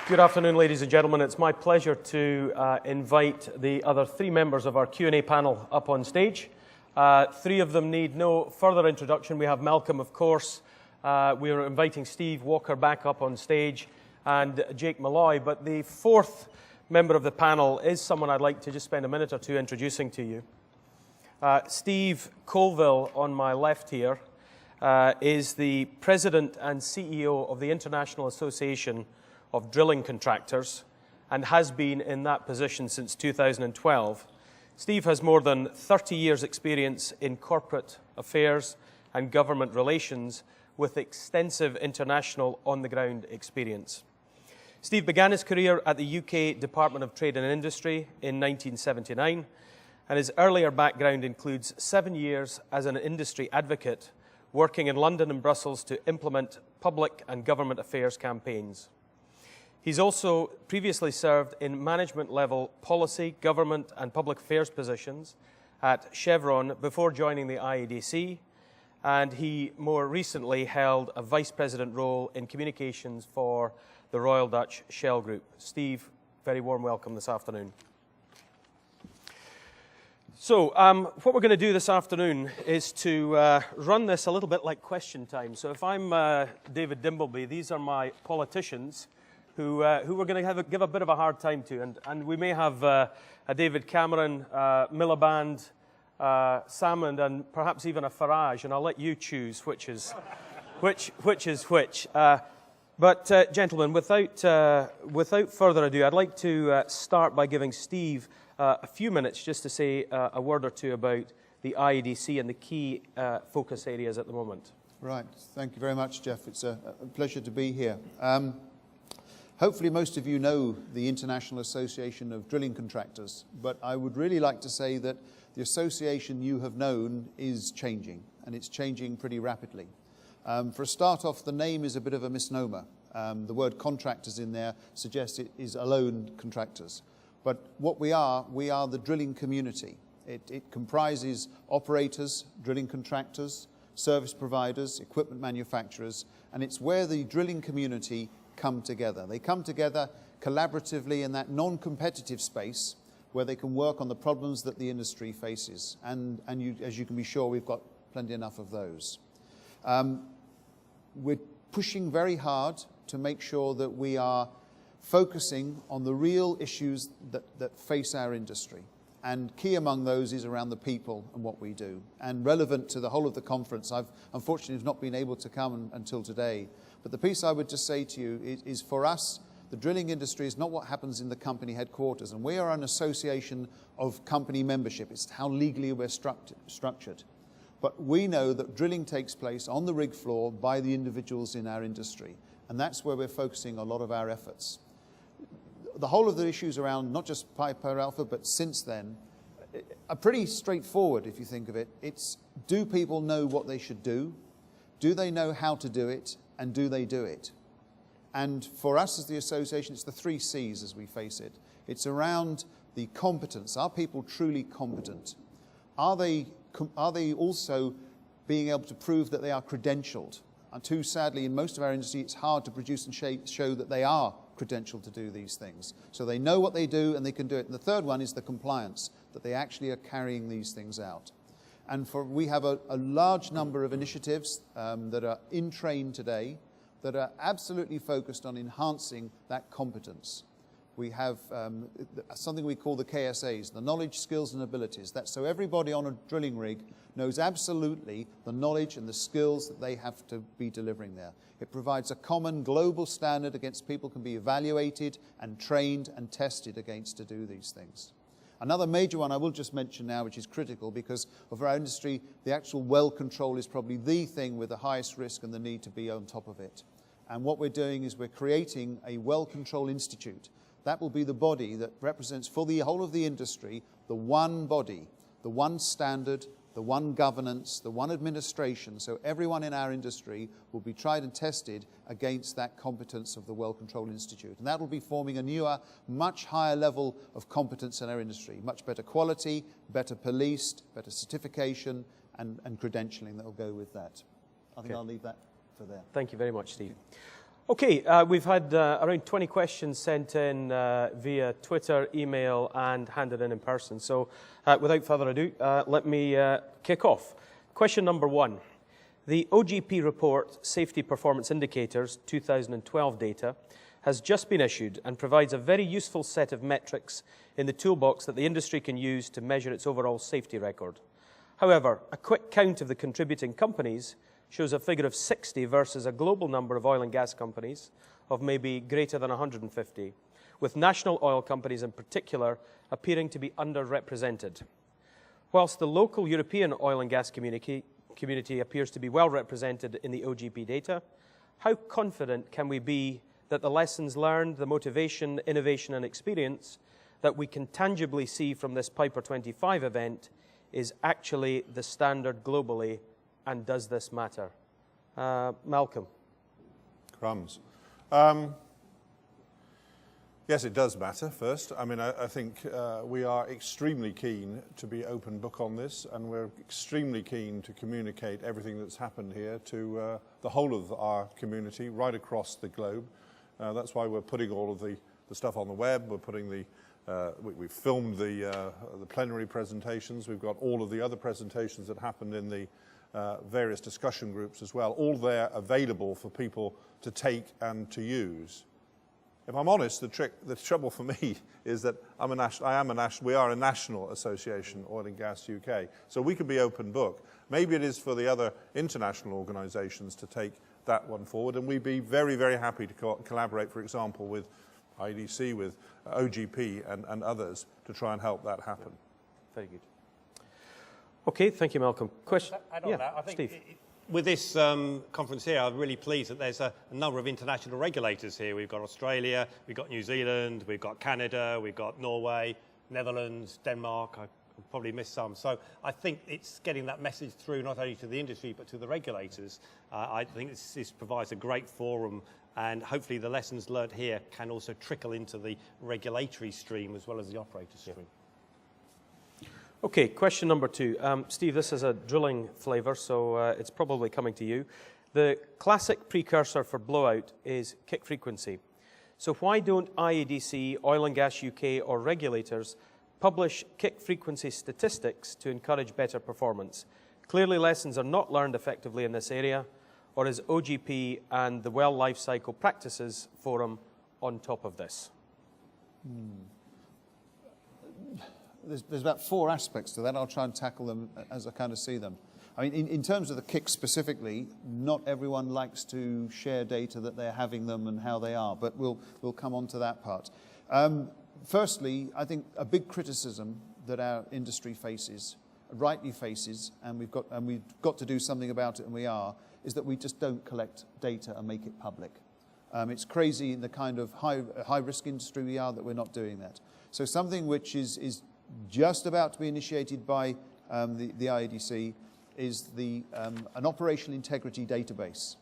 Good afternoon, ladies and gentlemen. It's my pleasure to invite the other three members of our Q&A panel up on stage. Three of them need no further introduction. We have Malcolm, of course. We are inviting Steve Walker back up on stage and Jake Molloy. But the fourth member of the panel is someone I'd like to just spend a minute or two introducing to you. Steve Colville, on my left here, is the President and CEO of the International Association of Drilling Contractors and has been in that position since 2012. Steve has more than 30 years' experience in corporate affairs and government relations with extensive international on-the-ground experience. Steve began his career at the UK Department of Trade and Industry in 1979, and his earlier background includes 7 years as an industry advocate working in London and Brussels to implement public and government affairs campaigns. He's also previously served in management-level policy, government and public affairs positions at Chevron before joining the IADC, and he more recently held a vice president role in communications for the Royal Dutch Shell Group. Steve, very warm welcome this afternoon. So, what we're going to do this afternoon is to run this a little bit like question time. So if I'm David Dimbleby, these are my politicians who we're going to give a bit of a hard time to. And we may have a David Cameron, Miliband, Salmond, and perhaps even a Farage, and I'll let you choose which is which. But gentlemen, without further ado, I'd like to start by giving Steve a few minutes just to say a word or two about the IADC and the key focus areas at the moment. Right. Thank you very much, Geoff. It's a pleasure to be here. Hopefully most of you know the International Association of Drilling Contractors, but I would really like to say that the association you have known is changing, and it's changing pretty rapidly. For a start off, the name is a bit of a misnomer. The word contractors in there suggests it is alone contractors. But what we are the drilling community. It comprises operators, drilling contractors, service providers, equipment manufacturers, and it's where the drilling community come together. They come together collaboratively in that non-competitive space where they can work on the problems that the industry faces. And as you can be sure, we've got plenty enough of those. We're pushing very hard to make sure that we are focusing on the real issues that face our industry. And key among those is around the people and what we do. And relevant to the whole of the conference, I've unfortunately not been able to come until today. But the piece I would just say to you is for us, the drilling industry is not what happens in the company headquarters. And we are an association of company membership. It's how legally we're structured. But we know that drilling takes place on the rig floor by the individuals in our industry. And that's where we're focusing a lot of our efforts. The whole of the issues around not just Piper Alpha, but since then, are pretty straightforward if you think of it. It's, do people know what they should do? Do they know how to do it? And do they do it? And for us as the association, it's the 3 C's as we face it. It's around the competence. Are people truly competent? Are they also being able to prove that they are credentialed? And too sadly, in most of our industry, it's hard to produce and show that they are credentialed to do these things. So they know what they do and they can do it. And the third one is the compliance, that they actually are carrying these things out. And we have a large number of initiatives that are in train today that are absolutely focused on enhancing that competence. We have something we call the KSAs, the knowledge, skills and abilities. That's so everybody on a drilling rig knows absolutely the knowledge and the skills that they have to be delivering there. It provides a common global standard against people can be evaluated and trained and tested against to do these things. Another major one I will just mention now, which is critical because of our industry, the actual well control is probably the thing with the highest risk and the need to be on top of it. And what we're doing is we're creating a well control institute. That will be the body that represents for the whole of the industry, the one body, the one standard, the one governance, the one administration. So everyone in our industry will be tried and tested against that competence of the Well Control Institute. And that will be forming a newer, much higher level of competence in our industry. Much better quality, better policed, better certification and credentialing that will go with that. I think I'll leave that for there. Thank you very much, Steve. Okay, we've had around 20 questions sent in via Twitter, email, and handed in person. So without further ado, let me kick off. Question number 1. The OGP report, Safety Performance Indicators 2012 data, has just been issued and provides a very useful set of metrics in the toolbox that the industry can use to measure its overall safety record. However, a quick count of the contributing companies shows a figure of 60 versus a global number of oil and gas companies of maybe greater than 150, with national oil companies in particular appearing to be underrepresented. Whilst the local European oil and gas community appears to be well represented in the OGP data, how confident can we be that the lessons learned, the motivation, innovation and experience that we can tangibly see from this Piper 25 event is actually the standard globally, and does this matter? Malcolm. Crumbs. Yes, it does matter, first. I mean, I think we are extremely keen to be open book on this, and we're extremely keen to communicate everything that's happened here to the whole of our community right across the globe. That's why we're putting all of the stuff on the web. We're putting we've filmed the plenary presentations. We've got all of the other presentations that happened in the various discussion groups as well, all there available for people to take and to use. If I'm honest, the trouble for me is that we are a national association, Oil and Gas UK, so we can be open book. Maybe it is for the other international organisations to take that one forward, and we'd be very, very happy to collaborate, for example, with IADC, with OGP and others to try and help that happen. Very good. Okay, thank you, Malcolm. Question? Add on that. I think Steve. With this conference here, I'm really pleased that there's a number of international regulators here. We've got Australia, we've got New Zealand, we've got Canada, we've got Norway, Netherlands, Denmark. I probably missed some. So I think it's getting that message through not only to the industry but to the regulators. I think this provides a great forum, and hopefully the lessons learned here can also trickle into the regulatory stream as well as the operator stream. Yeah. Okay, question number 2. Steve, this is a drilling flavour, so it's probably coming to you. The classic precursor for blowout is kick frequency. So why don't IADC, Oil and Gas UK or regulators publish kick frequency statistics to encourage better performance? Clearly lessons are not learned effectively in this area, or is OGP and the Well Life Cycle Practices Forum on top of this? There's about 4 aspects to that. I'll try and tackle them as I kind of see them. I mean, in terms of the kick specifically, not everyone likes to share data that they're having them and how they are, but we'll come on to that part. Firstly, I think a big criticism that our industry faces, rightly faces, and we've got to do something about it, and we are, is that we just don't collect data and make it public. It's crazy in the kind of high-risk industry we are that we're not doing that. So something which is just about to be initiated by the IADC is an operational integrity database.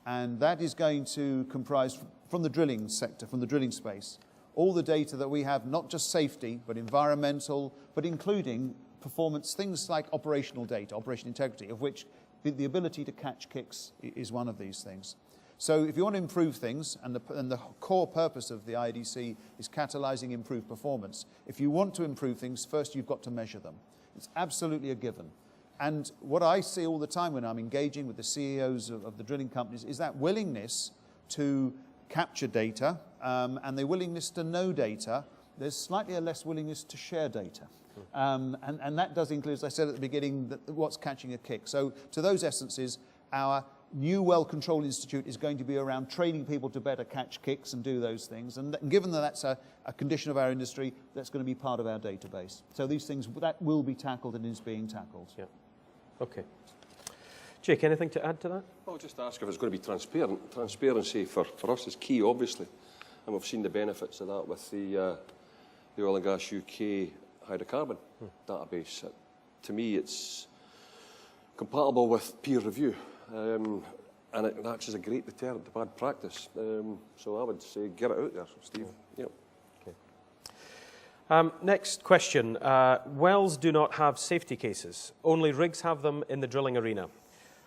And that is going to comprise, from the drilling sector, from the drilling space, all the data that we have, not just safety, but environmental, but including performance, things like operational data, operational integrity, of which the ability to catch kicks is one of these things. So if you want to improve things, and the core purpose of the IADC is catalysing improved performance, if you want to improve things, first you've got to measure them. It's absolutely a given. And what I see all the time when I'm engaging with the CEOs of the drilling companies is that willingness to capture data and the willingness to know data. There's slightly a less willingness to share data. And that does include, as I said at the beginning, what's catching a kick. So to those essences, our new Well Control Institute is going to be around training people to better catch kicks and do those things. And given that that's a condition of our industry, that's going to be part of our database. So these things, that will be tackled and is being tackled. Yeah. Okay. Jake, anything to add to that? I'll just ask if it's going to be transparent. Transparency for us is key, obviously. And we've seen the benefits of that with the Oil and Gas UK hydrocarbon database. To me, it's compatible with peer review. And it acts as a great deterrent to bad practice. So I would say get it out there, Steve. Yeah. Okay. Next question. Wells do not have safety cases. Only rigs have them in the drilling arena.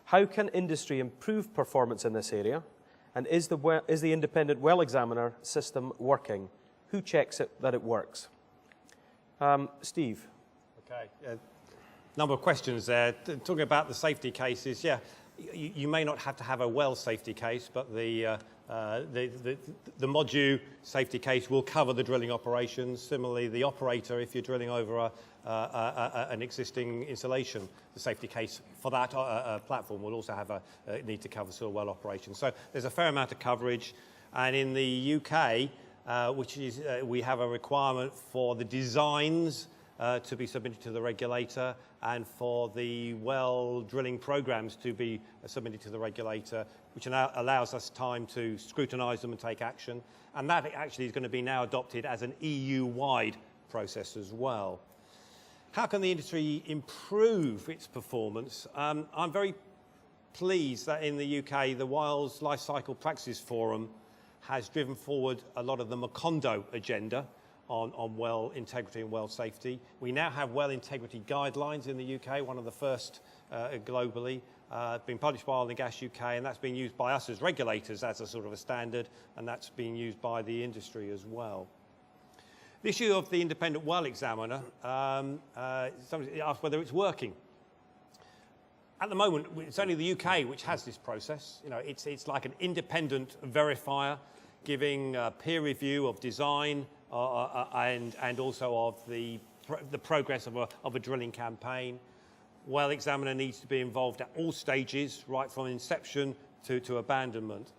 How can industry improve performance in this area? And is the independent well examiner system working? Who checks that it works? Steve. Okay. Number of questions there. Talking about the safety cases, yeah, you may not have to have a well safety case, but the module safety case will cover the drilling operations. Similarly, the operator, if you're drilling over an existing installation, the safety case for that platform will also have a need to cover sort of well operations. So there's a fair amount of coverage. And in the UK, which is we have a requirement for the designs to be submitted to the regulator and for the well drilling programs to be submitted to the regulator, which allows us time to scrutinise them and take action. And that actually is going to be now adopted as an EU-wide process as well. How can the industry improve its performance? I'm very pleased that in the UK, the Wales Life Cycle Practices Forum has driven forward a lot of the Macondo agenda on well integrity and well safety. We now have well integrity guidelines in the UK, one of the first globally, been published by Oil and Gas UK, and that's being used by us as regulators as a sort of a standard, and that's being used by the industry as well. The issue of the independent well examiner, somebody asked whether it's working. At the moment, it's only the UK which has this process. You know, it's like an independent verifier giving peer review of design and also of the progress of a drilling campaign. Well examiner needs to be involved at all stages, right from inception to abandonment.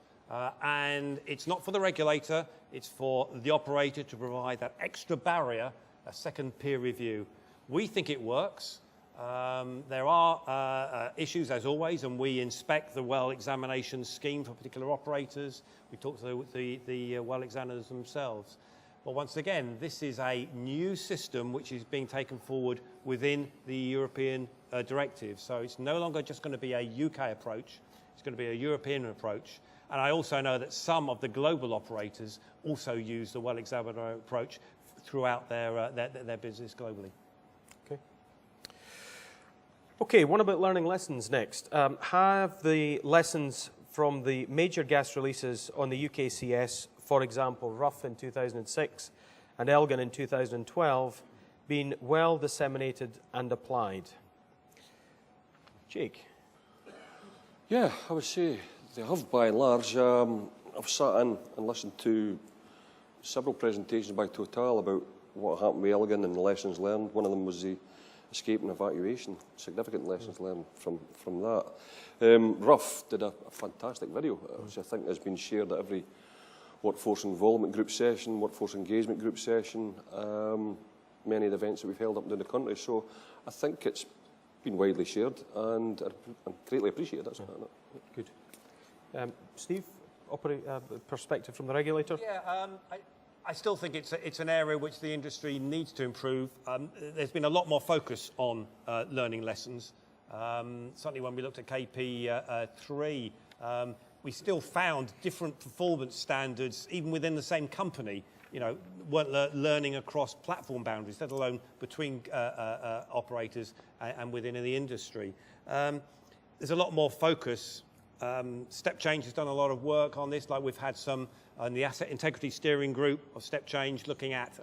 And it's not for the regulator, it's for the operator to provide that extra barrier, a second peer review. We think it works. There are issues, as always, and we inspect the well examination scheme for particular operators. We talk to the well examiners themselves. But once again, this is a new system which is being taken forward within the European directive. So it's no longer just going to be a UK approach, it's going to be a European approach. And I also know that some of the global operators also use the well examiner approach throughout their business globally. Okay, what about learning lessons next? Have the lessons from the major gas releases on the UKCS, for example, Rough in 2006 and Elgin in 2012, been well disseminated and applied? Jake? Yeah, I would say they have by and large. I've sat in and listened to several presentations by Total about what happened with Elgin and the lessons learned. One of them was the escape and evacuation, significant lessons learned from that. Rough did a fantastic video, which I think has been shared at every workforce involvement group session, workforce engagement group session, many of the events that we've held up and down the country. So I think it's been widely shared and greatly appreciated. That's good. Steve, perspective from the regulator? Yeah, I still think it's an area which the industry needs to improve. There's been a lot more focus on learning lessons. Certainly when we looked at KP3, we still found different performance standards, even within the same company, you know, weren't learning across platform boundaries, let alone between operators and within the industry. There's a lot more focus. Step Change has done a lot of work on this, like we've had some in the Asset Integrity Steering Group of Step Change looking at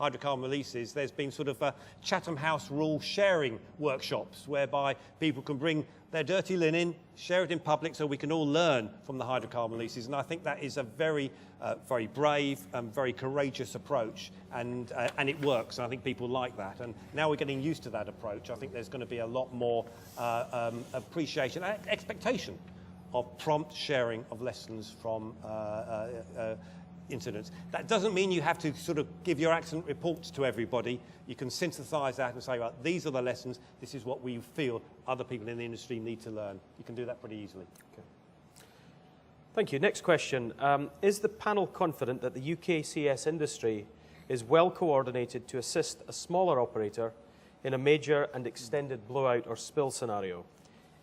hydrocarbon releases. There's been sort of Chatham House rule sharing workshops whereby people can bring their dirty linen, share it in public so we can all learn from the hydrocarbon releases. And I think that is a very, very brave and very courageous approach, and it works. And I think people like that. And now we're getting used to that approach. I think there's going to be a lot more appreciation and expectation of prompt sharing of lessons from incidents. That doesn't mean you have to sort of give your accident reports to everybody. You can synthesize that and say, right, these are the lessons, this is what we feel other people in the industry need to learn. You can do that pretty easily. Okay. Thank you. Next question. Is the panel confident that the UKCS industry is well coordinated to assist a smaller operator in a major and extended blowout or spill scenario?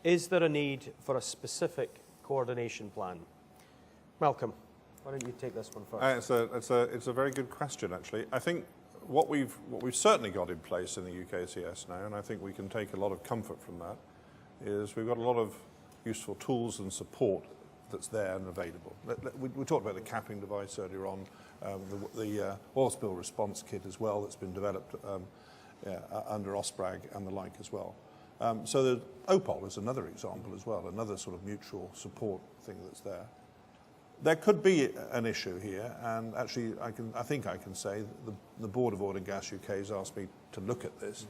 Is there a need for a specific coordination plan? Malcolm, why don't you take this one first? It's a very good question, actually. I think what we've certainly got in place in the UKCS now, and I think we can take a lot of comfort from that, is we've got a lot of useful tools and support that's there and available. We talked about the capping device earlier on, the oil spill response kit as well that's been developed under OSPRAG and the like as well. So the OPOL is another example as well, another sort of mutual support thing that's there. There could be an issue here, and actually I think I can say that the Board of Oil and Gas UK has asked me to look at this.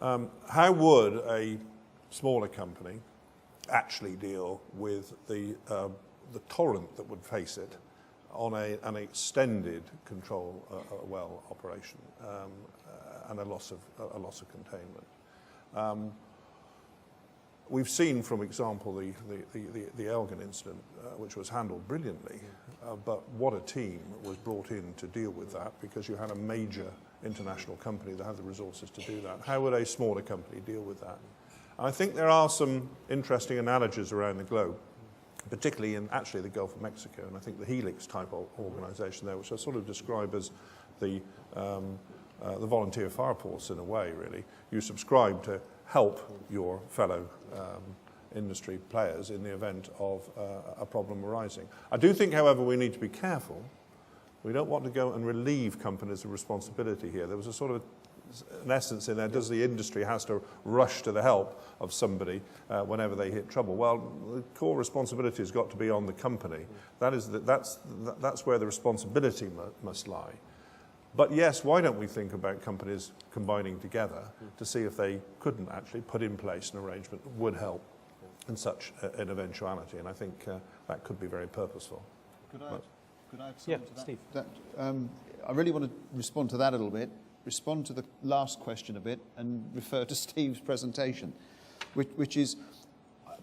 How would a smaller company actually deal with the torrent that would face it on an extended control well operation and a loss of containment? We've seen, for example, the Elgin incident, which was handled brilliantly, but what a team was brought in to deal with that, because you had a major international company that had the resources to do that. How would a smaller company deal with that? I think there are some interesting analogies around the globe, particularly in actually the Gulf of Mexico, and I think the Helix type of organisation there, which I sort of describe as the volunteer fire force in a way, really. You subscribe to help your fellow industry players in the event of a problem arising. I do think, however, we need to be careful. We don't want to go and relieve companies of responsibility here. There was a sort of an essence in there, does the industry has to rush to the help of somebody whenever they hit trouble? Well, the core responsibility has got to be on the company. That's where the responsibility must lie. But yes, why don't we think about companies combining together to see if they couldn't actually put in place an arrangement that would help in such an eventuality? And I think that could be very purposeful. Could I add something to that? Steve. I really want to respond to that a little bit, respond to the last question a bit, and refer to Steve's presentation, which is,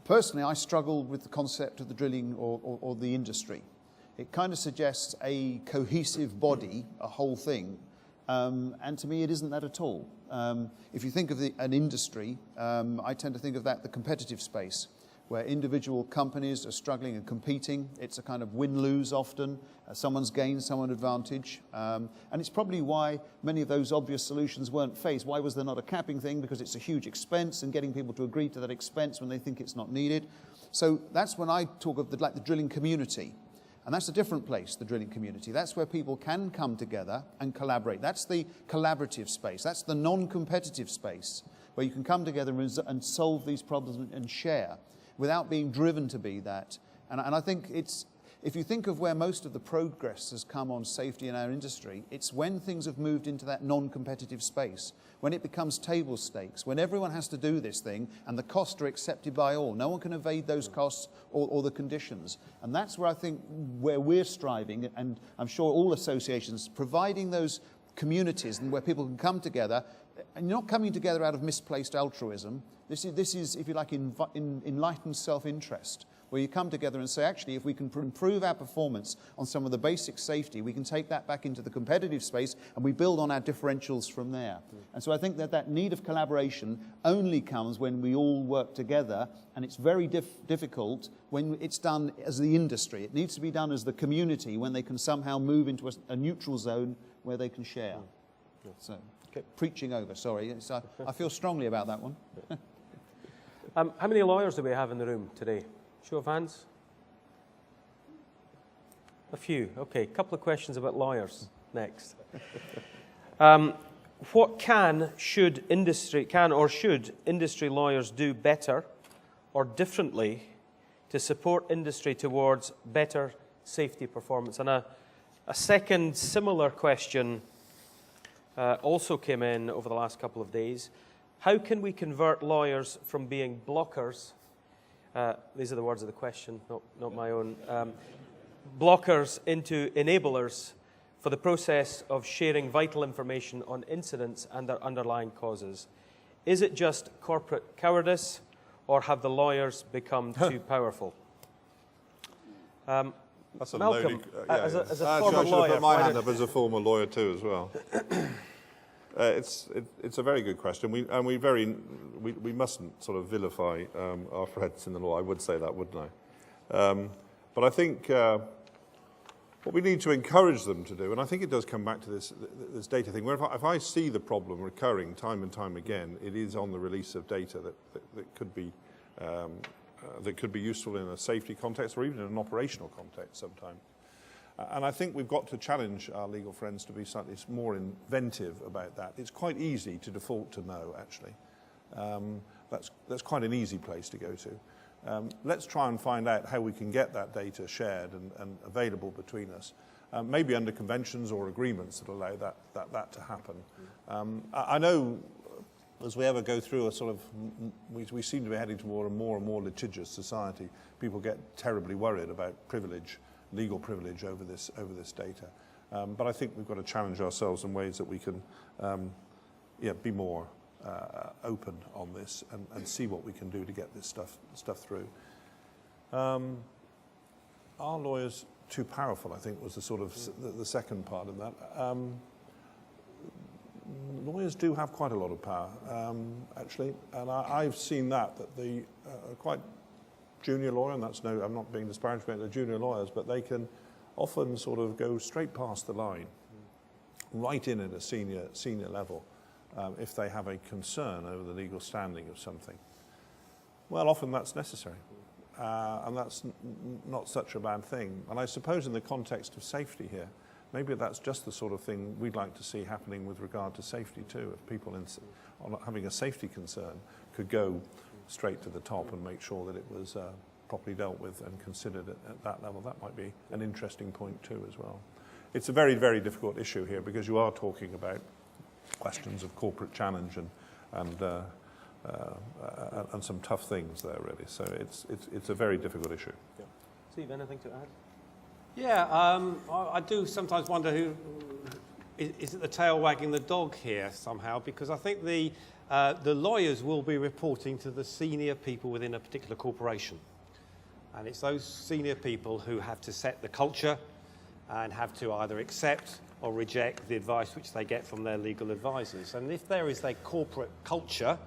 personally, I struggle with the concept of the drilling or the industry. It kind of suggests a cohesive body, a whole thing, and to me it isn't that at all. If you think of an industry, I tend to think of that the competitive space, where individual companies are struggling and competing. It's a kind of win-lose often. Someone's gained, someone advantage. And it's probably why many of those obvious solutions weren't faced. Why was there not a capping thing? Because it's a huge expense, and getting people to agree to that expense when they think it's not needed. So that's when I talk of the drilling community. And that's a different place, the drilling community. That's where people can come together and collaborate. That's the collaborative space. That's the non-competitive space, where you can come together and solve these problems and share, without being driven to be that. And I think it's, if you think of where most of the progress has come on safety in our industry, it's when things have moved into that non-competitive space, when it becomes table stakes, when everyone has to do this thing and the costs are accepted by all. No one can evade those costs or the conditions. And that's where I think where we're striving, and I'm sure all associations, providing those communities and where people can come together, and you're not coming together out of misplaced altruism. This is, if you like, enlightened self-interest, where you come together and say, actually, if we can improve our performance on some of the basic safety, we can take that back into the competitive space, and we build on our differentials from there. And so I think that need of collaboration only comes when we all work together, and it's very difficult when it's done as the industry. It needs to be done as the community, when they can somehow move into a neutral zone where they can share. So, preaching over, sorry. I feel strongly about that one. How many lawyers do we have in the room today? Show of hands. A few. Okay, a couple of questions about lawyers next. What should industry lawyers do better or differently to support industry towards better safety performance? And a second similar question also came in over the last couple of days. How can we convert lawyers from being blockers, these are the words of the question, not my own, blockers into enablers for the process of sharing vital information on incidents and their underlying causes? Is it just corporate cowardice, or have the lawyers become too powerful? That's a Malcolm, loaded, as a I former should lawyer, have put my hand up as a former lawyer too, as well. It's a very good question. We mustn't sort of vilify our friends in the law. I would say that, wouldn't I? But I think what we need to encourage them to do, and I think it does come back to this data thing, where if I see the problem recurring time and time again, it is on the release of data that could be that could be useful in a safety context or even in an operational context sometimes. And I think we've got to challenge our legal friends to be slightly more inventive about that. It's quite easy to default to no, actually. That's quite an easy place to go to. Let's try and find out how we can get that data shared and available between us, maybe under conventions or agreements that allow that to happen. I know as we ever go through a sort of, we seem to be heading toward a more and more litigious society. People get terribly worried about privilege, legal privilege over this data. But I think we've got to challenge ourselves in ways that we can be more open on this and see what we can do to get this stuff through. Are lawyers too powerful, I think, was the sort of the second part of that. Lawyers do have quite a lot of power, actually, and I've seen that the quite junior lawyer, and that's I'm not being disparaging about the junior lawyers, but they can often sort of go straight past the line, right in at a senior level, if they have a concern over the legal standing of something. Well, often that's necessary, and that's not such a bad thing. And I suppose in the context of safety here, maybe that's just the sort of thing we'd like to see happening with regard to safety too. If people having a safety concern could go straight to the top and make sure that it was properly dealt with and considered at that level, that might be an interesting point too as well. It's a very, very difficult issue here because you are talking about questions of corporate challenge and some tough things there really. So it's a very difficult issue. Yeah. Steve, anything to add? Yeah, I do sometimes wonder who is it the tail wagging the dog here somehow, because I think the lawyers will be reporting to the senior people within a particular corporation. And it's those senior people who have to set the culture and have to either accept or reject the advice which they get from their legal advisors. And if there is a corporate culture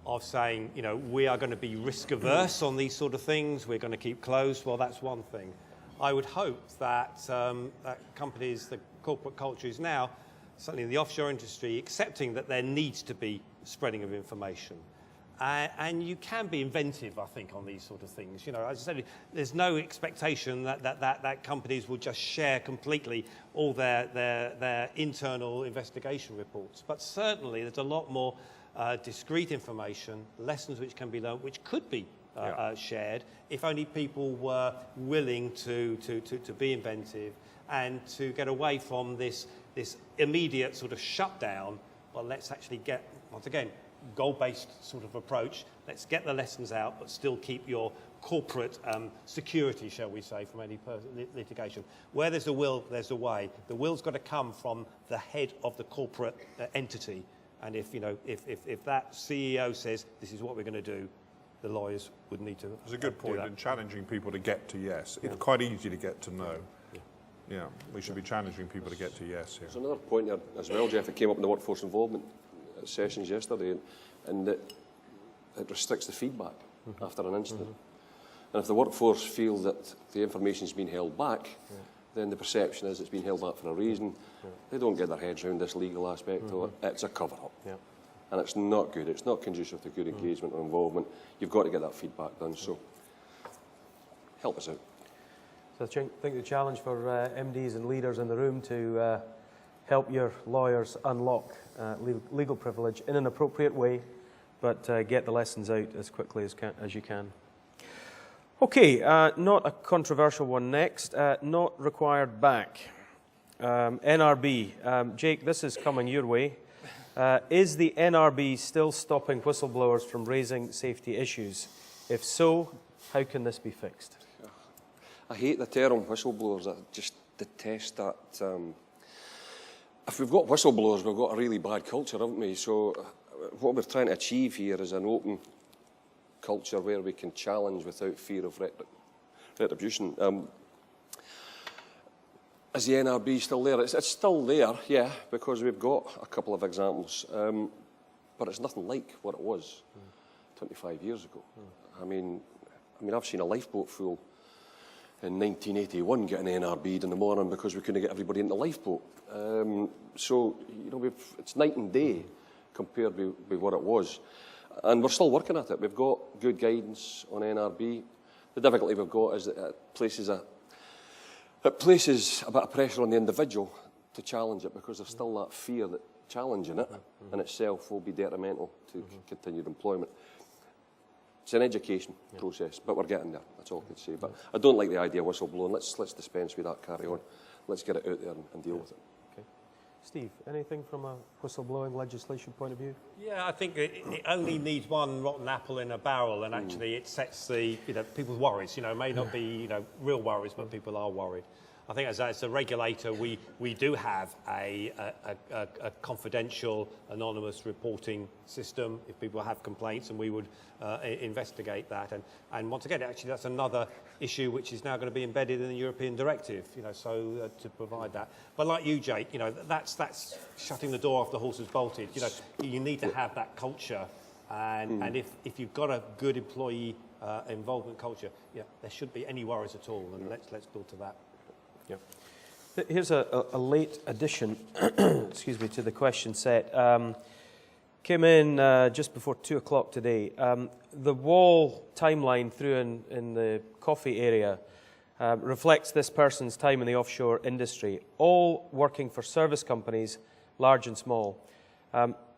of saying, you know, we are going to be risk averse on these sort of things, we're going to keep closed, well, that's one thing. I would hope that, that companies, the corporate culture is now, certainly in the offshore industry, accepting that there needs to be spreading of information. And you can be inventive, I think, on these sort of things. You know, as I said, there's no expectation that companies will just share completely all their internal investigation reports. But certainly there's a lot more discrete information, lessons which can be learned, which could be shared if only people were willing to be inventive and to get away from this immediate sort of shutdown. Well, let's actually get, once again, goal-based sort of approach. Let's get the lessons out, but still keep your corporate security, shall we say, from any litigation. Where there's a will, there's a way. The will's got to come from the head of the corporate entity. And if that CEO says this is what we're going to do, the lawyers would need to. There's a good point in challenging people to get to yes. It's quite easy to get to no. Yeah, we should be challenging people to get to yes here. There's another point there as well, Geoff. It came up in the workforce involvement sessions yesterday, and it restricts the feedback after an incident. And if the workforce feel that the information's been held back, then the perception is it's been held back for a reason. They don't get their heads around this legal aspect of it. It's a cover-up. And it's not good. It's not conducive to good engagement or involvement. You've got to get that feedback done. So help us out. So I think the challenge for MDs and leaders in the room to help your lawyers unlock legal privilege in an appropriate way, but get the lessons out as quickly as you can. Okay, not a controversial one next. Not required back. NRB. Jake, this is coming your way. Is the NRB still stopping whistleblowers from raising safety issues? If so, how can this be fixed? I hate the term whistleblowers. I just detest that. If we've got whistleblowers, we've got a really bad culture, haven't we? So what we're trying to achieve here is an open culture where we can challenge without fear of retribution. Is the NRB still there? It's still there, yeah, because we've got a couple of examples. But it's nothing like what it was 25 years ago. I mean, I've seen a lifeboat full in 1981 getting NRB'd in the morning because we couldn't get everybody in the lifeboat. So, you know, it's night and day compared with what it was. And we're still working at it. We've got good guidance on NRB. The difficulty we've got is that it places a bit of pressure on the individual to challenge it, because there's still that fear that challenging it in itself will be detrimental to continued employment. It's an education process, but we're getting there. That's all I can say. But I don't like the idea of whistleblowing. Let's dispense with that, carry on. Let's get it out there and deal with it. Okay. Steve, anything from a whistleblowing legislation point of view? Yeah, I think it only needs one rotten apple in a barrel, and actually it sets the, people's worries. May not be, real worries, but people are worried. I think as a regulator, we do have a confidential, anonymous reporting system if people have complaints, and we would investigate that. And once again, actually, that's another issue which is now going to be embedded in the European directive. To provide that. But like you, Jake, that's shutting the door off the horse's bolted. You need to have that culture, and if you've got a good employee involvement culture, there shouldn't be any worries at all. And let's build to that. Yeah. Here's a late addition, excuse me, to the question set. Came in just before 2 o'clock today. The wall timeline through in the coffee area reflects this person's time in the offshore industry, all working for service companies, large and small.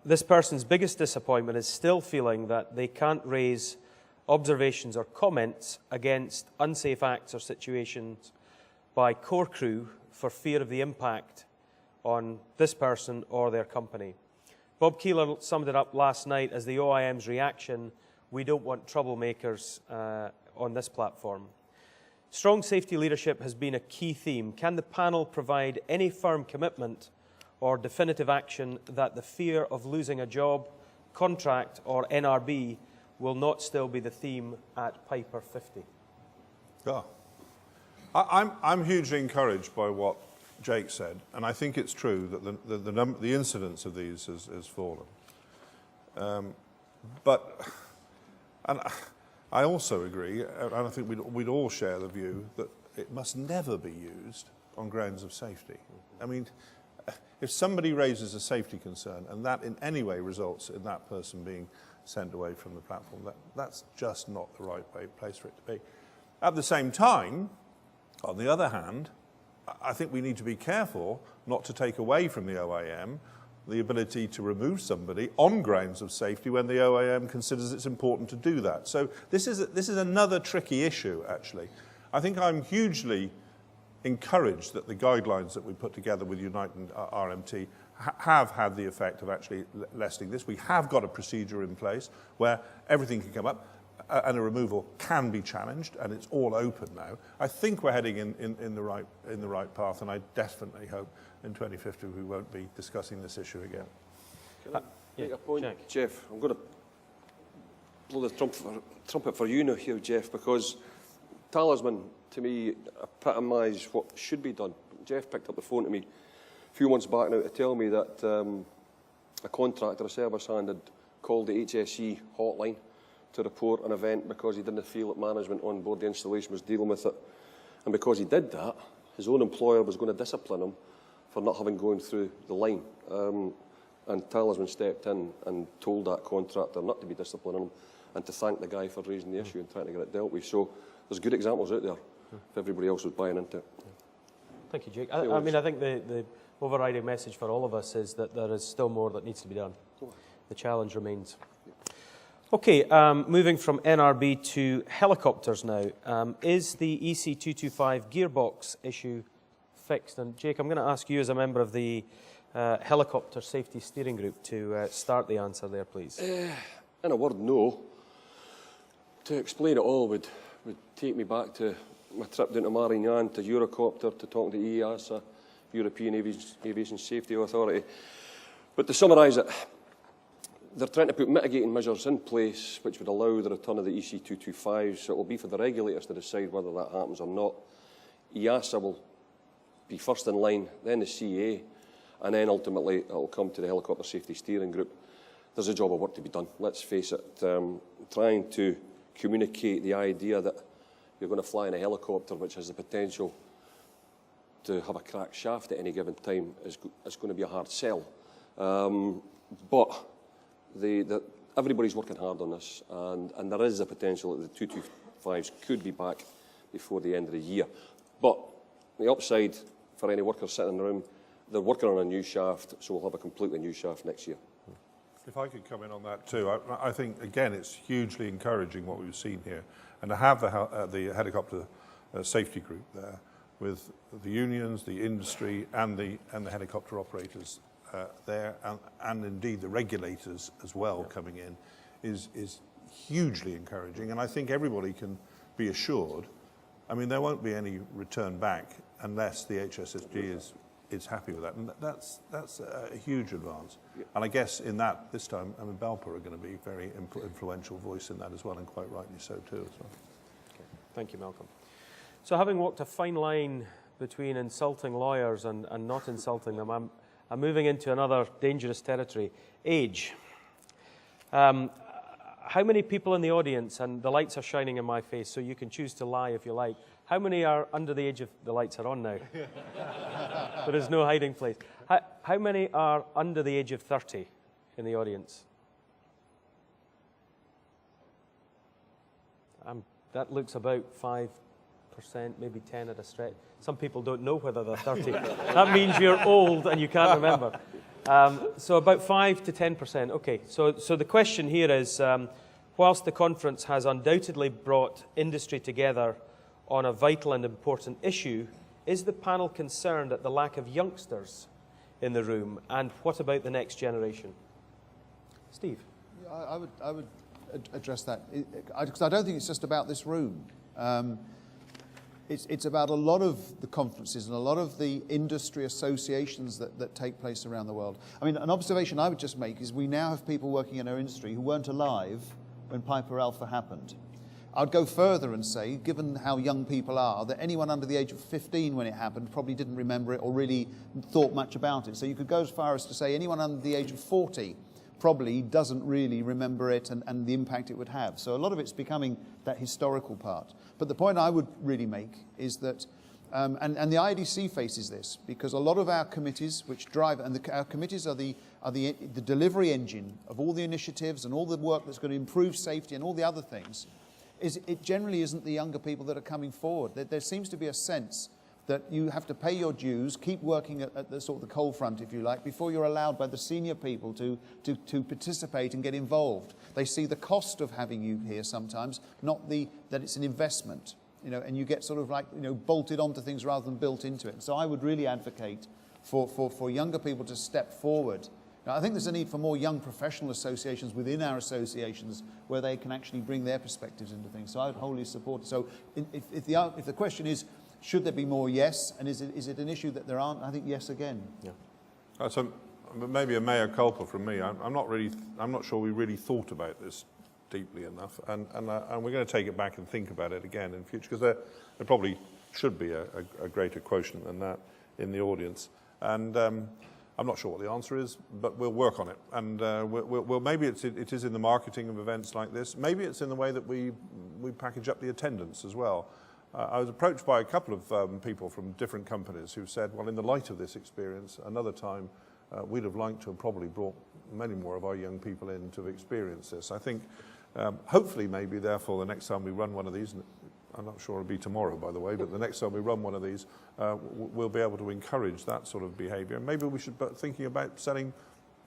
This person's biggest disappointment is still feeling that they can't raise observations or comments against unsafe acts or situations by core crew for fear of the impact on this person or their company. Bob Keeler summed it up last night as the OIM's reaction: we don't want troublemakers on this platform. Strong safety leadership has been a key theme. Can the panel provide any firm commitment or definitive action that the fear of losing a job, contract or NRB will not still be the theme at Piper 50? Oh. I'm hugely encouraged by what Jake said, and I think it's true that the incidence of these has fallen. But I also agree, and I think we'd all share the view that it must never be used on grounds of safety. I mean, if somebody raises a safety concern and that in any way results in that person being sent away from the platform, that's just not the right place for it to be. At the same time, on the other hand, I think we need to be careful not to take away from the OIM the ability to remove somebody on grounds of safety when the OIM considers it's important to do that. So this is another tricky issue, actually. I think I'm hugely encouraged that the guidelines that we put together with Unite and RMT have had the effect of actually lessening this. We have got a procedure in place where everything can come up, and a removal can be challenged, and it's all open now. I think we're heading in the right path, and I definitely hope in 2050 we won't be discussing this issue again. Can I make a point, Jack. Geoff? I'm going to blow the trumpet for you now here, Geoff, because Talisman, to me, epitomise what should be done. Geoff picked up the phone to me a few months back now to tell me that a contractor, a service hand, had called the HSE hotline to report an event because he didn't feel that management on board the installation was dealing with it. And because he did that, his own employer was going to discipline him for not having gone through the line. And Talisman stepped in and told that contractor not to be disciplining him and to thank the guy for raising the issue and trying to get it dealt with. So there's good examples out there if everybody else was buying into it. Thank you, Jake. I mean, I think the overriding message for all of us is that there is still more that needs to be done. The challenge remains. Okay, moving from NRB to helicopters now. Is the EC225 gearbox issue fixed? And Jake, I'm going to ask you as a member of the Helicopter Safety Steering Group to start the answer there, please. In a word, no. To explain it all would take me back to my trip down to Maritime, to Eurocopter, to talking to EASA, European Aviation Safety Authority. But to summarise it, they're trying to put mitigating measures in place which would allow the return of the EC225, so it will be for the regulators to decide whether that happens or not. EASA will be first in line, then the CA, and then ultimately it will come to the Helicopter Safety Steering Group. There's a job of work to be done, let's face it. Trying to communicate the idea that you're going to fly in a helicopter which has the potential to have a cracked shaft at any given time is going to be a hard sell. But the everybody's working hard on this, and there is a potential that the 225s could be back before the end of the year. But the upside for any workers sitting in the room, they're working on a new shaft, so we'll have a completely new shaft next year. If I could come in on that too, I think, again, it's hugely encouraging what we've seen here. And to have the helicopter safety group there with the unions, the industry and the helicopter operators there, and indeed the regulators as well coming in, is hugely encouraging. And I think everybody can be assured, I mean, there won't be any return back unless the HSSG is happy with that, and that's a huge advance. Yeah. And I guess in that, this time, I mean, Balpa are going to be a very influential voice in that as well, and quite rightly so too as well. Okay. Thank you, Malcolm. So having walked a fine line between insulting lawyers and not insulting them, I'm moving into another dangerous territory, age. How many people in the audience, and the lights are shining in my face, so you can choose to lie if you like, how many are under the age of, the lights are on now. There is no hiding place. How many are under the age of 30 in the audience? That looks about 5%, maybe 10 at a stretch. Some people don't know whether they're 30. That means you're old and you can't remember. So about 5 to 10%. Okay, so the question here is, whilst the conference has undoubtedly brought industry together on a vital and important issue, is the panel concerned at the lack of youngsters in the room, and what about the next generation? Steve? I would address that, because I don't think it's just about this room. It's about a lot of the conferences and a lot of the industry associations that take place around the world. I mean, an observation I would just make is we now have people working in our industry who weren't alive when Piper Alpha happened. I'd go further and say, given how young people are, that anyone under the age of 15 when it happened probably didn't remember it or really thought much about it. So you could go as far as to say anyone under the age of 40 probably doesn't really remember it and the impact it would have. So a lot of it's becoming that historical part. But the point I would really make is that, and the IADC faces this, because a lot of our committees which drive, and our committees are the delivery engine of all the initiatives and all the work that's going to improve safety and all the other things, it generally isn't the younger people that are coming forward. There seems to be a sense that you have to pay your dues, keep working at the sort of the coal front, if you like, before you're allowed by the senior people to participate and get involved. They see the cost of having you here sometimes, not that it's an investment, you know, and you get sort of like, you know, bolted onto things rather than built into it. So I would really advocate for younger people to step forward. Now, I think there's a need for more young professional associations within our associations where they can actually bring their perspectives into things. So I would wholly support it. So if the question is, should there be more? Yes. And is it an issue that there aren't? I think yes again. Yeah. So maybe a mea culpa from me. I'm not sure we really thought about this deeply enough, and we're going to take it back and think about it again in future, because there probably should be a greater quotient than that in the audience. And I'm not sure what the answer is, but we'll work on it. And we'll maybe it is in the marketing of events like this. Maybe it's in the way that we package up the attendance as well. I was approached by a couple of people from different companies who said, well, in the light of this experience, another time we'd have liked to have probably brought many more of our young people in to experience this. I think hopefully maybe therefore the next time we run one of these, I'm not sure it'll be tomorrow by the way, but the next time we run one of these, we'll be able to encourage that sort of behaviour. Maybe we should be thinking about selling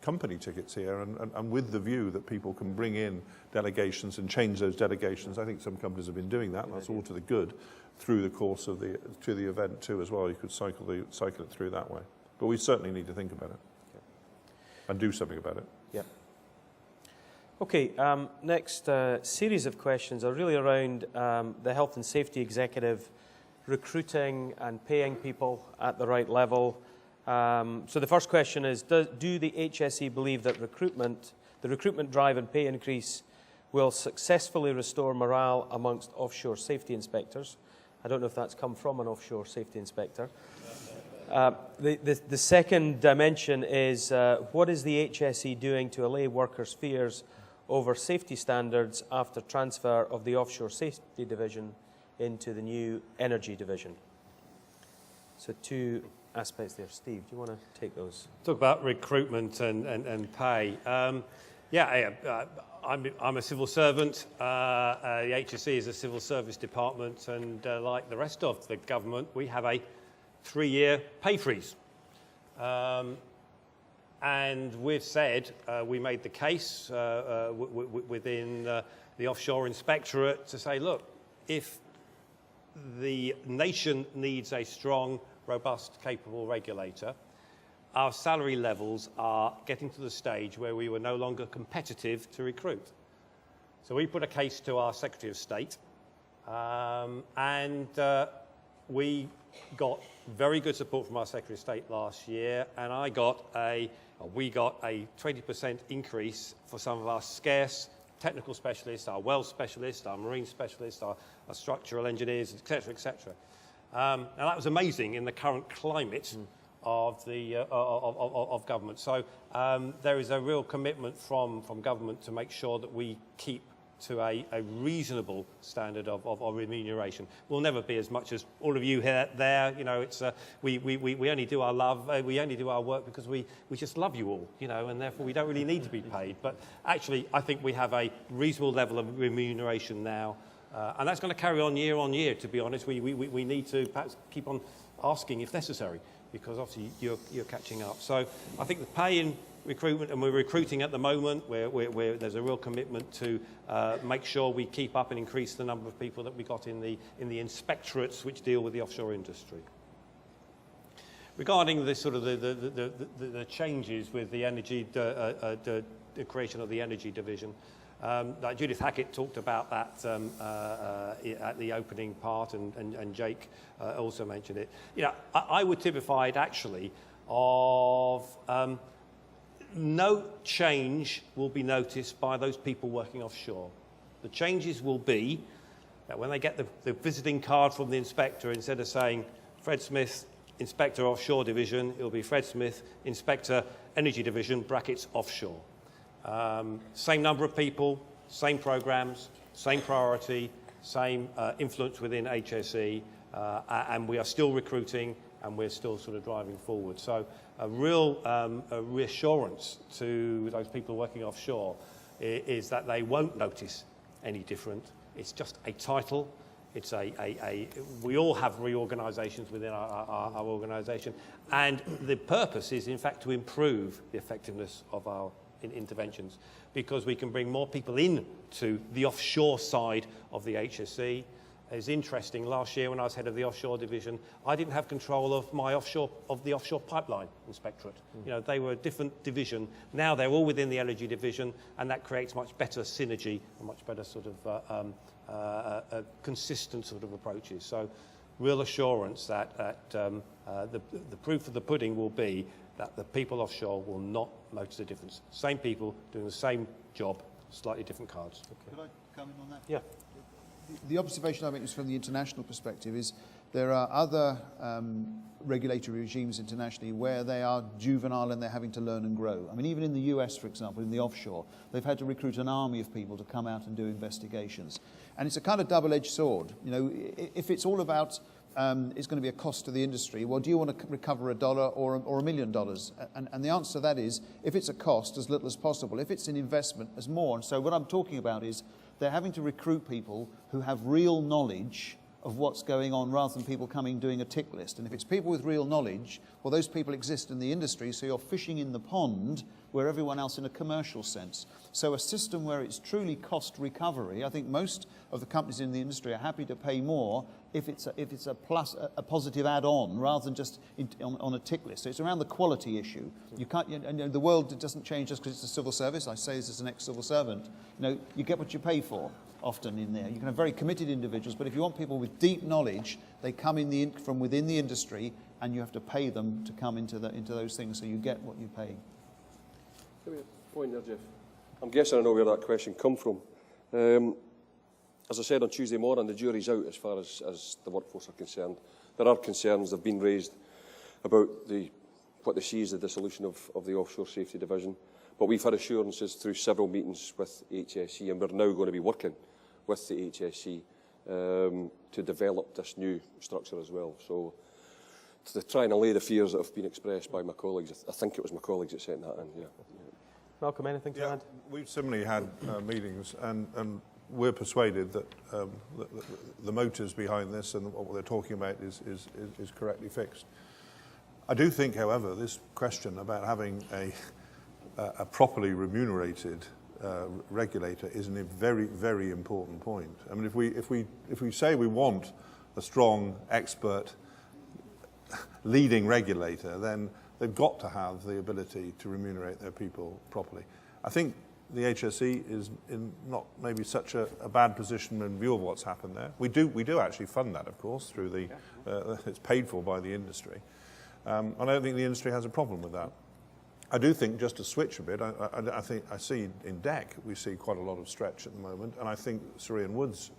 company tickets here, and with the view that people can bring in delegations and change those delegations. I think some companies have been doing that, and that's all to the good through the course of the event too as well. You could cycle it through that way. But we certainly need to think about it and do something about it. Yeah. Okay, next series of questions are really around the health and safety executive, recruiting and paying people at the right level. So the first question is, do the HSE believe that the recruitment drive and pay increase will successfully restore morale amongst offshore safety inspectors? I don't know if that's come from an offshore safety inspector. The second dimension is, what is the HSE doing to allay workers' fears over safety standards after transfer of the offshore safety division into the new energy division? So two aspects there. Steve, do you want to take those? Talk about recruitment and pay. I'm a civil servant. The HSE is a civil service department, and like the rest of the government, we have a 3-year pay freeze. And we've said, we made the case within the Offshore Inspectorate to say, look, if the nation needs a strong, robust, capable regulator, our salary levels are getting to the stage where we were no longer competitive to recruit. So we put a case to our Secretary of State, and we got very good support from our Secretary of State last year, and we got a 20% increase for some of our scarce technical specialists, our well specialists, our marine specialists, our structural engineers, etc., etc. And that was amazing in the current climate of government. So there is a real commitment from government to make sure that we keep to a reasonable standard of remuneration. We'll never be as much as all of you there. You know, it's we only do our work because we just love you all, you know, and therefore we don't really need to be paid. But actually, I think we have a reasonable level of remuneration now, and that's going to carry on year, to be honest. We need to perhaps keep on asking if necessary, because obviously you're catching up. So I think the pay in recruitment, and we're recruiting at the moment, where there's a real commitment to make sure we keep up and increase the number of people that we got in the inspectorates which deal with the offshore industry. Regarding the sort of the changes with the energy, the creation of the energy division, Judith Hackett talked about that at the opening part, and Jake also mentioned it. You know, I would typify it actually of no change will be noticed by those people working offshore. The changes will be that when they get the visiting card from the inspector, instead of saying Fred Smith, Inspector Offshore Division, it will be Fred Smith, Inspector Energy Division, brackets offshore. Same number of people, same programs, same priority, same influence within HSE, and we are still recruiting, and we're still sort of driving forward. So a real reassurance to those people working offshore is that they won't notice any different. It's just a title. It's we all have reorganisations within our organisation, and the purpose is in fact to improve the effectiveness of our interventions, because we can bring more people in to the offshore side of the HSE. It's interesting, last year when I was head of the offshore division, I didn't have control of the offshore pipeline inspectorate. You know, they were a different division. Now they're all within the energy division, and that creates much better synergy and much better sort of consistent sort of approaches. So real assurance that the proof of the pudding will be that the people offshore will not notice the difference. Same people doing the same job, slightly different cards. Okay. Could I comment on that? Yeah. The observation I make is from the international perspective is there are other regulatory regimes internationally where they are juvenile and they're having to learn and grow. I mean, even in the US, for example, in the offshore, they've had to recruit an army of people to come out and do investigations. And it's a kind of double-edged sword. You know, if it's all about it's going to be a cost to the industry, well, do you want to recover $1 or $1 million? And the answer to that is, if it's a cost, as little as possible. If it's an investment, as more. And so what I'm talking about is they're having to recruit people who have real knowledge of what's going on, rather than people coming doing a tick list. And if it's people with real knowledge, well, those people exist in the industry, so you're fishing in the pond where everyone else in a commercial sense. So a system where it's truly cost recovery, I think most of the companies in the industry are happy to pay more if it's a positive add-on, rather than just on a tick list. So it's around the quality issue. You can't, the world doesn't change just because it's a civil service. I say this as an ex-civil servant. You know, you get what you pay for. Often in there, you can have very committed individuals, but if you want people with deep knowledge, they come from within the industry, and you have to pay them to come into those things, so you get what you pay. Give me a point there, Geoff. I'm guessing I know where that question come from. As I said on Tuesday morning, the jury's out as far as the workforce are concerned. There are concerns that have been raised about what they see as the dissolution of the Offshore Safety Division. But we've had assurances through several meetings with HSE, and we're now going to be working with the HSE to develop this new structure as well. So to try and allay the fears that have been expressed by my colleagues, I think it was my colleagues that sent that in, yeah. Malcolm, anything to add? We've similarly had meetings, and we're persuaded that the motives behind this and what they're talking about is correctly fixed. I do think, however, this question about having a properly remunerated regulator is a very, very important point. I mean, if we say we want a strong, expert, leading regulator, then they've got to have the ability to remunerate their people properly. I think the HSE is in not maybe such a bad position in view of what's happened there. We do actually fund that, of course, through the it's paid for by the industry, and I don't think the industry has a problem with that. I do think, just to switch a bit, I think I see in DEC we see quite a lot of stretch at the moment, and I think Surrey and Wood's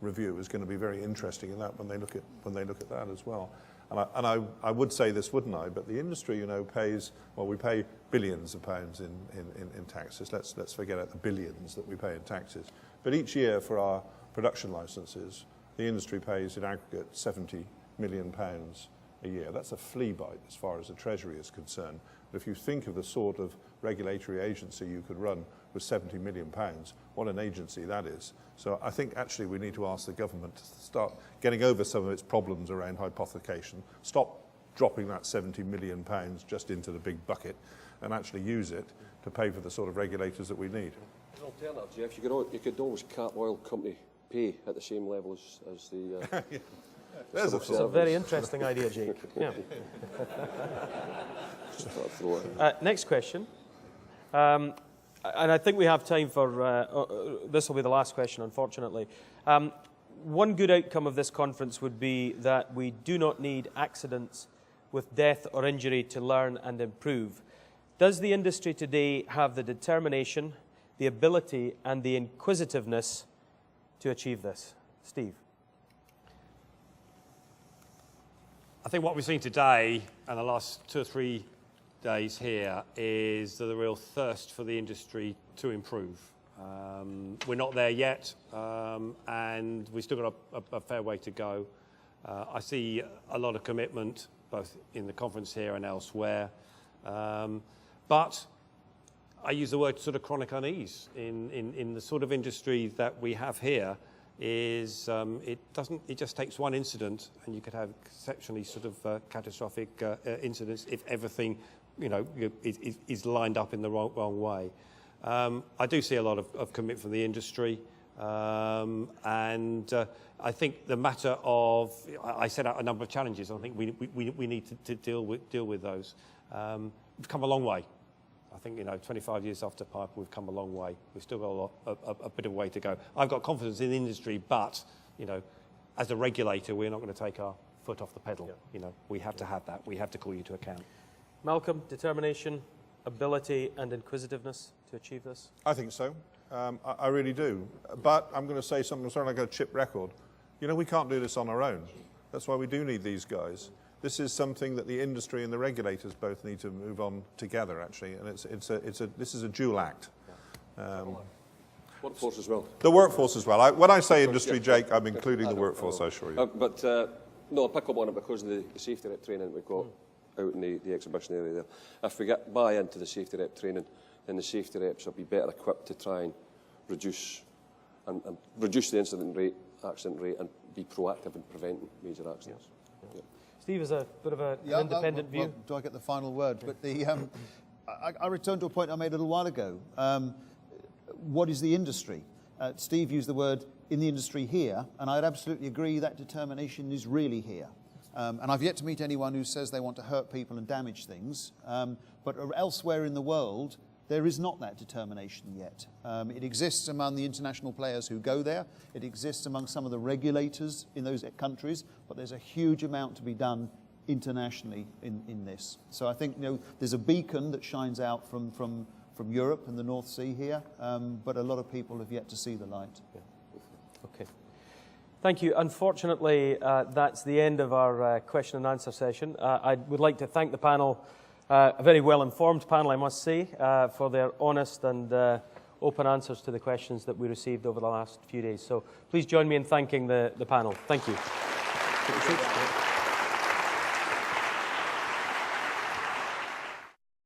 review is going to be very interesting in that when they look at that as well. And I would say this, wouldn't I? But the industry, you know, pays, well, we pay billions of pounds in taxes. Let's forget about the billions that we pay in taxes. But each year for our production licences, the industry pays in aggregate £70 million a year. That's a flea bite as far as the Treasury is concerned. But if you think of the sort of regulatory agency you could run with £70 million, what an agency that is. So I think actually we need to ask the government to start getting over some of its problems around hypothecation, stop dropping that £70 million just into the big bucket and actually use it to pay for the sort of regulators that we need. An alternative, Geoff, you could always cap oil company pay at the same level as the... It's a very interesting idea, Jake. Yeah. Next question. And I think we have time for, this will be the last question, unfortunately. One good outcome of this conference would be that we do not need accidents with death or injury to learn and improve. Does the industry today have the determination, the ability and the inquisitiveness to achieve this? Steve. I think what we've seen today and the last 2 or 3 days here is the real thirst for the industry to improve. We're not there yet, and we've still got a fair way to go. I see a lot of commitment, both in the conference here and elsewhere, but I use the word sort of chronic unease in the sort of industry that we have here. Is it just takes one incident and you could have exceptionally sort of catastrophic incidents if everything, you know, is lined up in the wrong way. I do see a lot of commitment from the industry, and I think the matter of, I set out a number of challenges. I think we need to deal with those. We've come a long way. I think, you know, 25 years after Piper, we've come a long way. We've still got a bit of way to go. I've got confidence in the industry, but, you know, as a regulator, we're not going to take our foot off the pedal. Yeah. You know, we have to have that. We have to call you to account. Malcolm, determination, ability and inquisitiveness to achieve this? I think so. I really do. But I'm going to say something sort of like a chip record. You know, we can't do this on our own. That's why we do need these guys. This is something that the industry and the regulators both need to move on together, actually, and this is a dual act. Workforce as well. The workforce as well. When I say industry, Jake, I'm including the workforce, I assure you. No, I'll pick up on it because of the safety rep training we've got out in the exhibition area there. If we buy into the safety rep training, then the safety reps will be better equipped to try and reduce the accident rate, and be proactive in preventing major accidents. Yeah. Steve is a bit of an independent view. Well, do I get the final word? But I return to a point I made a little while ago. What is the industry? Steve used the word in the industry here, and I'd absolutely agree that determination is really here. And I've yet to meet anyone who says they want to hurt people and damage things. But elsewhere in the world, there is not that determination yet. It exists among the international players who go there. It exists among some of the regulators in those countries. But there's a huge amount to be done internationally in this. So I think, you know, there's a beacon that shines out from Europe and the North Sea here. But a lot of people have yet to see the light. Yeah. Okay. Thank you. Unfortunately, that's the end of our question and answer session. I would like to thank the panel, a very well-informed panel, I must say, for their honest and open answers to the questions that we received over the last few days. So please join me in thanking the panel. Thank you.